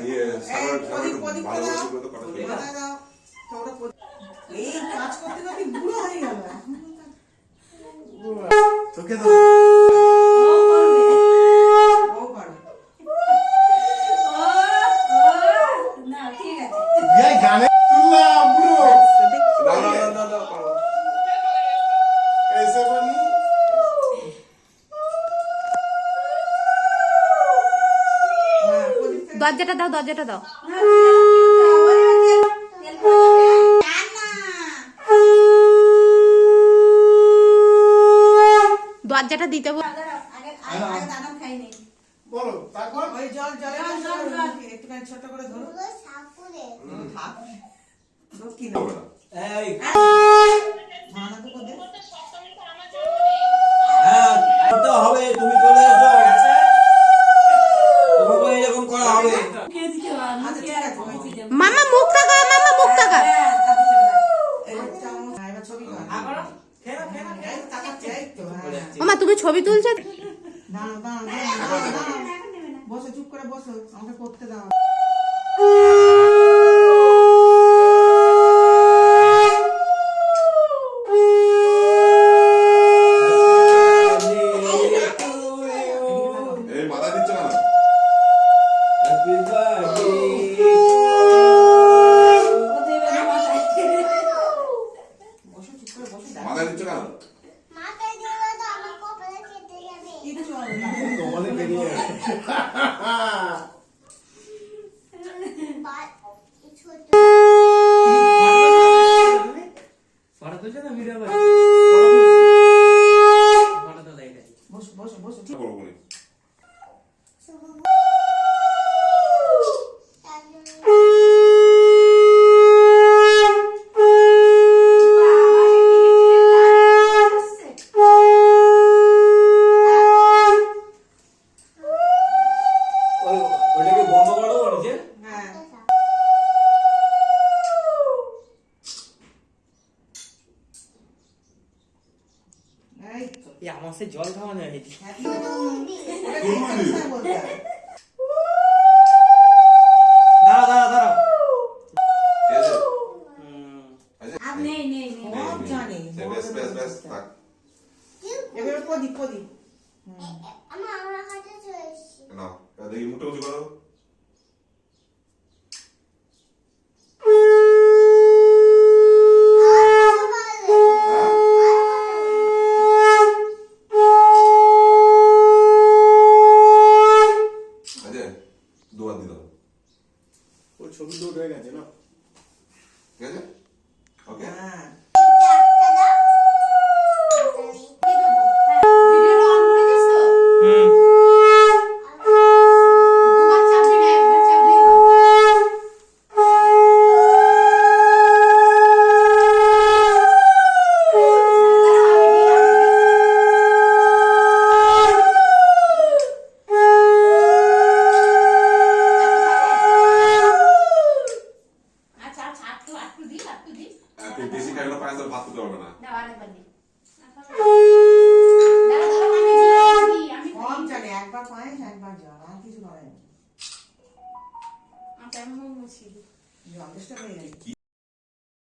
ইয়ে এই কাজ করতে করতে বুড়ো হয়ে গেল তোকে তো ও পারবে না ঠিক আছে এই গানে তুললাম বুড়ো না এসে বানি দরজাটা দাও, দরজাটা দাও। দরজাটা দিতে বল। বলো তারপর ওই জল জলে একটুখানি ছোট করে ধরো থাক কি না এই ভাড়া তো করে হ্যাঁ তো হবে তুমি চলে এসো তোমাকে এরকম করা হবে আচ্ছা ঠিক আছে মামা মুখ তাকা, মামা মুখ তাকা। এবার ছবি কর তাকাচ্ছে এই তো মামা তুমি ছবি তুলছো? দাঁড়াও দাঁড়াও বসো চুপ করে বসো আমাকে করতে দাও এই মাথা দিচ্ছ কেন হ্যাপি বার্থডে বসো চুপ করে বসো মাথা দিচ্ছ কেন কিচ্ছু হবে না তোমাদের বেরিয়ে ফটো তুলছো না ভিডিও করে ফটো তো দেখাই বসো বসো বসো ঠিক বলবো বলি ওটাকে বন্ধ করো নিচে হ্যাঁ এই তো এই আমার সে জল খাওয়ানো হয়েছে হ্যাপি বার্থডে বলতে হবে দাঁড়াও ঠিক আছে নেই নেই নেই সব জানে বেশ বেশ বেশ থাক এবারে প্রদীপ প্রদীপ না দেখি মুখটা উঁচু করো আচ্ছা দুবার দিলাম ওর ছবি লোড হয়ে গেছে না ঠিক আছে ওকে হ্যাঁ ভিডিওটা অন করে দিস তো? দুবার চাপবি না, একবার চাপলেই হবে। আচ্ছা আচ্ছা আটটু আটটু দি, আটটু দি। তুই বেশি খাইলে পায়ে তো ভাত খেতে পারবে না দাও আরেকবার দি। দাঁড়া, দাঁড়া, আমি দিই, আমি কম জানে একবার পায়েস একবার জল আর কিছু করে না আচ্ছা, আমি মুছিয়ে দিই। জল চেষ্টা করে গেছি